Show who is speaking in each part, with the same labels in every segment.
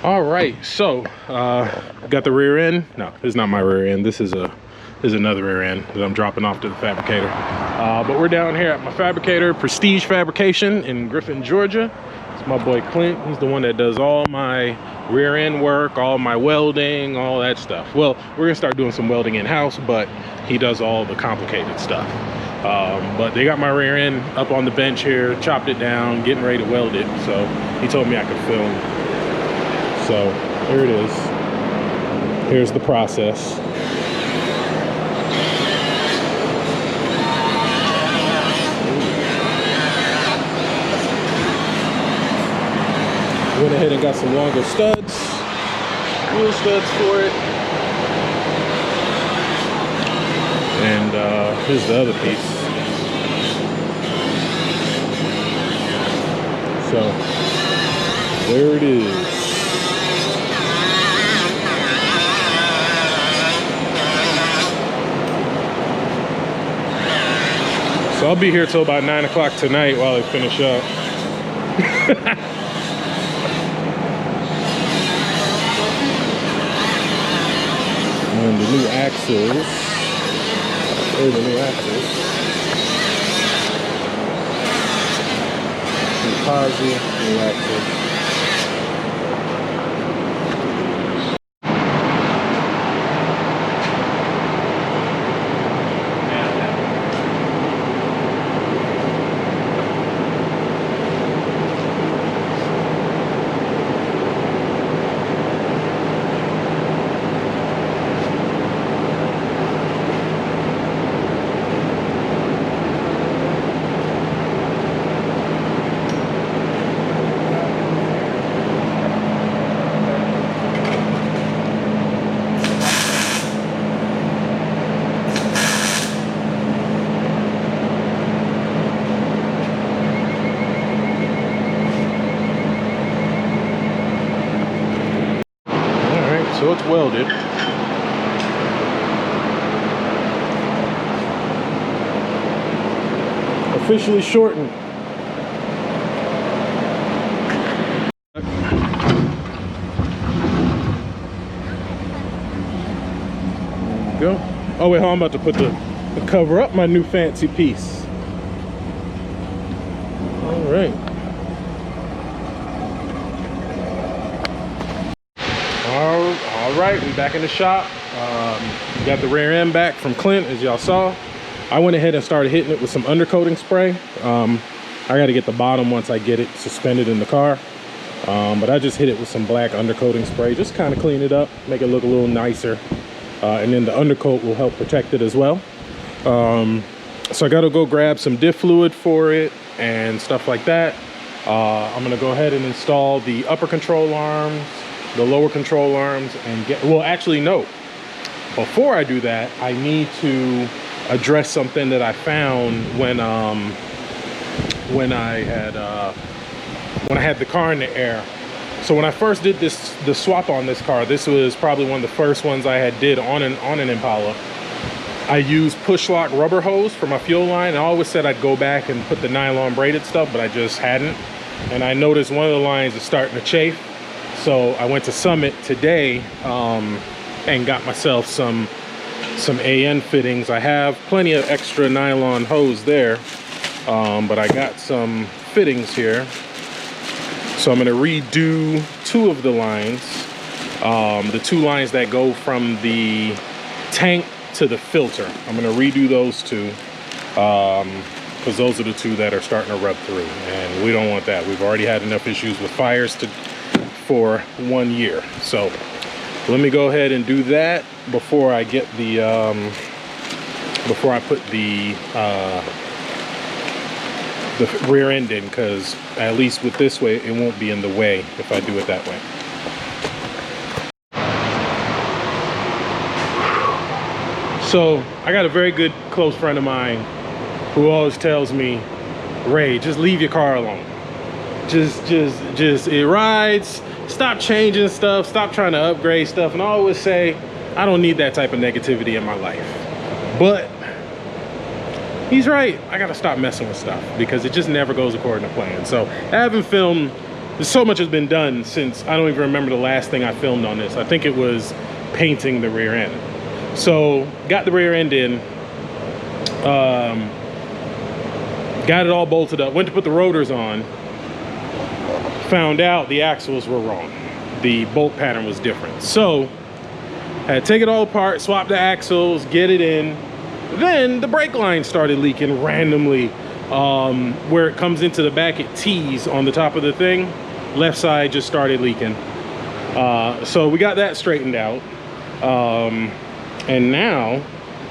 Speaker 1: All right, so got the rear end. No, this is not my rear end. This is another rear end that I'm dropping off to the fabricator. But we're down here at my fabricator, Prestige Fabrication in Griffin, Georgia. It's my boy Clint. He's the one that does all my rear end work, all my welding, all that stuff. Well, we're gonna start doing some welding in-house, but he does all the complicated stuff. But they got my rear end up on the bench here, chopped it down, getting ready to weld it. So he told me I could film. So here it is. Here's the process. Went ahead and got some longer studs, wheel studs for it. And here's the other piece. So there it is. So I'll be here till about 9 o'clock tonight while they finish up. And the new axles. There's the new axles. New posi, new axles. So it's welded. Officially shortened. There we go. Oh wait, I'm about to put the cover up my new fancy piece. All right. All right, we back in the shop. Got the rear end back from Clint, as y'all saw. I went ahead and started hitting it with some undercoating spray. I got to get the bottom once I get it suspended in the car. But I just hit it with some black undercoating spray, just kind of clean it up, make it look a little nicer. And then the undercoat will help protect it as well. So I got to go grab some diff fluid for it and stuff like that. I'm going to go ahead and install the upper control arms, the lower control arms, and well, actually no, before I do that, I need to address something that I found when I had the car in the air. So when I first did the swap on this car, this was probably one of the first ones I had did on an Impala. I used push lock rubber hose for my fuel line. I always said I'd go back and put the nylon braided stuff, but I just hadn't. And I noticed one of the lines is starting to chafe. So I went to Summit today and got myself some AN fittings. I have plenty of extra nylon hose there, but I got some fittings here. So I'm going to redo two of the lines, the two lines that go from the tank to the filter. I'm going to redo those two because those are the two that are starting to rub through, and we don't want that. We've already had enough issues with fires for 1 year. So let me go ahead and do that before I get the before I put the rear end in, because at least with this way it won't be in the way if I do it that way. So I got a very good close friend of mine who always tells me, Ray, just leave your car alone. Just it rides. Stop changing stuff, stop trying to upgrade stuff. And I always say, I don't need that type of negativity in my life. But he's right. I gotta stop messing with stuff because it just never goes according to plan. So I haven't filmed so much has been done since I don't even remember the last thing I filmed on this. I think it was painting the rear end. So got the rear end in, got it all bolted up, went to put the rotors on, found out the axles were wrong. The bolt pattern was different. So had to take it all apart, swap the axles, get it in. Then the brake line started leaking randomly. Where it comes into the back, it tees on the top of the thing. Left side just started leaking. So we got that straightened out. And now,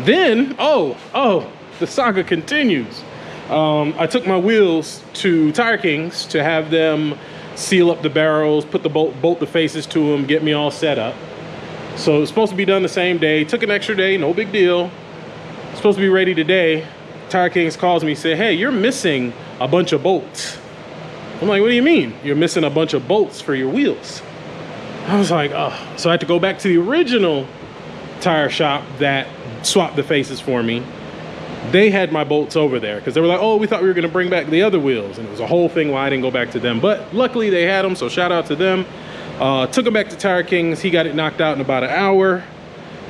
Speaker 1: then, the saga continues. I took my wheels to Tire Kings to have them seal up the barrels, put the bolt the faces to them, get me all set up. So it was supposed to be done the same day. Took an extra day, no big deal. Supposed to be ready today. Tire Kings calls me, say, hey, you're missing a bunch of bolts. I'm like, what do you mean? You're missing a bunch of bolts for your wheels. I was like, oh. So I had to go back to the original tire shop that swapped the faces for me. They had my bolts over there because they were like, oh, we thought we were going to bring back the other wheels. And it was a whole thing why I didn't go back to them. But luckily they had them, so shout out to them. Took them back to Tire Kings. He got it knocked out in about an hour.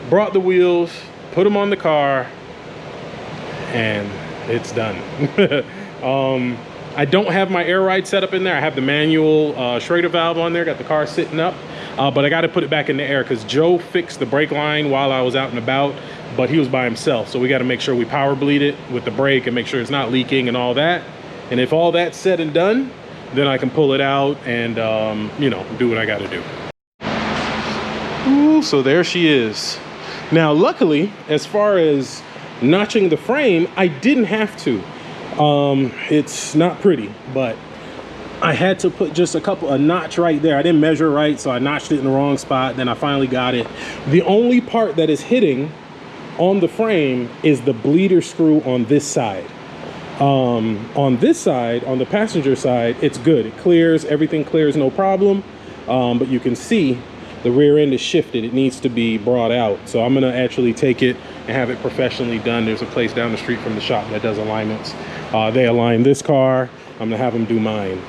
Speaker 1: Brought the wheels, put them on the car, and it's done. I don't have my air ride set up in there. I have the manual Schrader valve on there, got the car sitting up, but I got to put it back in the air because Joe fixed the brake line while I was out and about, but he was by himself. So we got to make sure we power bleed it with the brake and make sure it's not leaking and all that. And if all that's said and done, then I can pull it out and, you know, do what I got to do. Ooh, so there she is. Now, luckily, as far as notching the frame, I didn't have to. It's not pretty, but I had to put just a notch right there. I didn't measure right, so I notched it in the wrong spot. Then I finally got it. The only part that is hitting on the frame is the bleeder screw on this side. On this side, on the passenger side, it's good. It clears, everything clears, no problem. But you can see the rear end is shifted. It needs to be brought out. So I'm gonna actually take it and have it professionally done. There's a place down the street from the shop that does alignments. They align this car. I'm gonna have them do mine.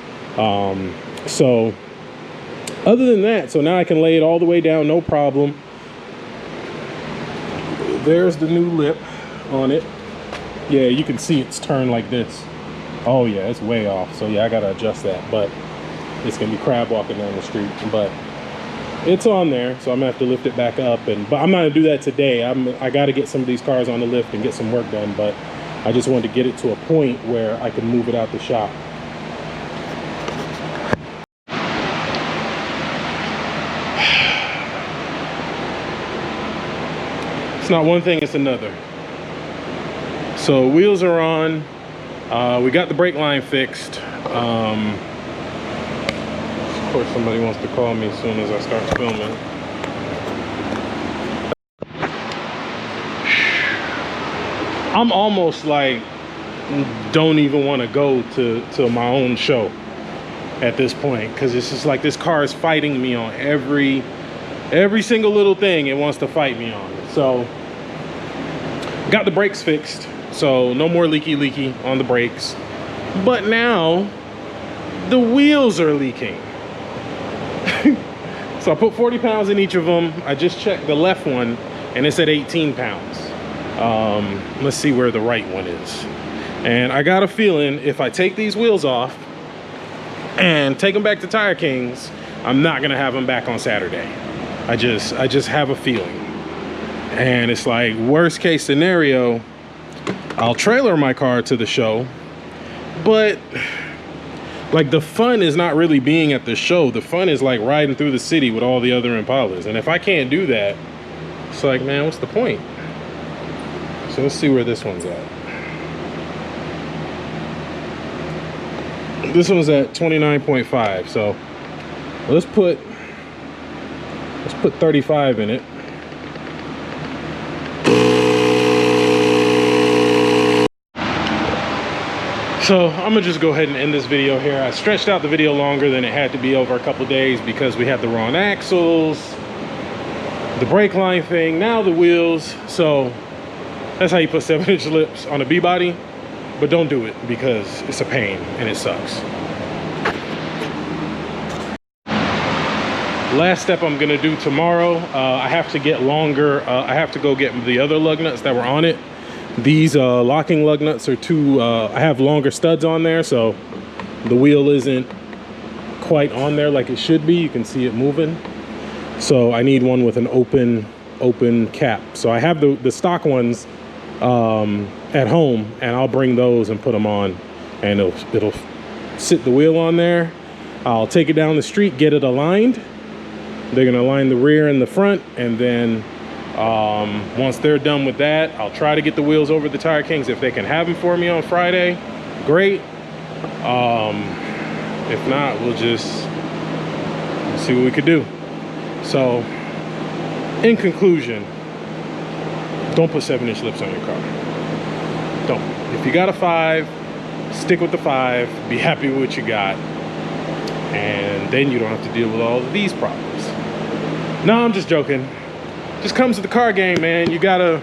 Speaker 1: So other than that, so now I can lay it all the way down, no problem. There's the new lip on it. Yeah, you can see it's turned like this. Oh yeah, it's way off. So yeah, I gotta adjust that, but it's gonna be crab walking down the street. But it's on there, so I'm gonna have to lift it back up. But I'm not gonna do that today. I gotta get some of these cars on the lift and get some work done. But I just wanted to get it to a point where I can move it out the shop. It's not one thing, it's another. So wheels are on. We got the brake line fixed. Of course, somebody wants to call me as soon as I start filming. I'm almost like, don't even want to go to my own show at this point, because it's just like this car is fighting me on every single little thing it wants to fight me on. So got the brakes fixed, so no more leaky on the brakes. But now the wheels are leaking. So I put 40 pounds in each of them. I just checked the left one and it said 18 pounds. Let's see where the right one is. And I got a feeling if I take these wheels off and take them back to Tire Kings, I'm not gonna have them back on Saturday. I just have a feeling. And it's like, worst case scenario, I'll trailer my car to the show, but like the fun is not really being at the show. The fun is like riding through the city with all the other Impalas. And if I can't do that, it's like, man, what's the point? So let's see where this one's at. This one's at 29.5. So let's put 35 in it. So I'm gonna just go ahead and end this video here. I stretched out the video longer than it had to be, over a couple days, because we had the wrong axles, the brake line thing, now the wheels. So that's how you put 7-inch lips on a B-body, but don't do it because it's a pain and it sucks. Last step I'm gonna do tomorrow, I have to get longer, I have to go get the other lug nuts that were on it. These locking lug nuts are too, I have longer studs on there, so the wheel isn't quite on there like it should be. You can see it moving. So I need one with an open cap. So I have the stock ones at home, and I'll bring those and put them on, and it'll sit the wheel on there. I'll take it down the street, get it aligned. They're gonna align the rear and the front, and then once they're done with that, I'll try to get the wheels over the Tire Kings. If they can have them for me on Friday, great. If not, we'll just see what we could do. So, in conclusion, don't put 7-inch lips on your car. Don't. If you got a 5, stick with the 5, be happy with what you got, and then you don't have to deal with all of these problems. No, I'm just joking. Just comes with the car game, man. You gotta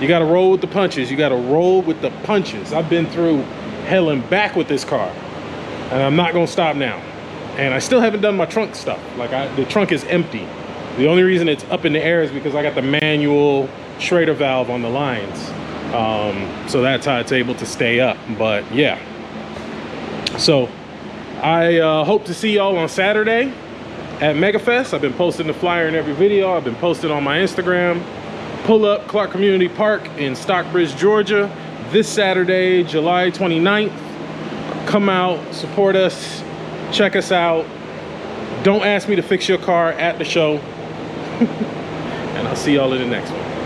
Speaker 1: roll with the punches. You gotta roll with the punches. I've been through hell and back with this car, and I'm not gonna stop now. And I still haven't done my trunk stuff. Like, the trunk is empty. The only reason it's up in the air is because I got the manual Schrader valve on the lines. So that's how it's able to stay up. But yeah. So I hope to see y'all on Saturday at MegaFest. I've been posting the flyer in every video. I've been posting on my Instagram. Pull up Clark Community Park in Stockbridge, Georgia, this Saturday, July 29th. Come out, support us, check us out. Don't ask me to fix your car at the show. And I'll see y'all in the next one.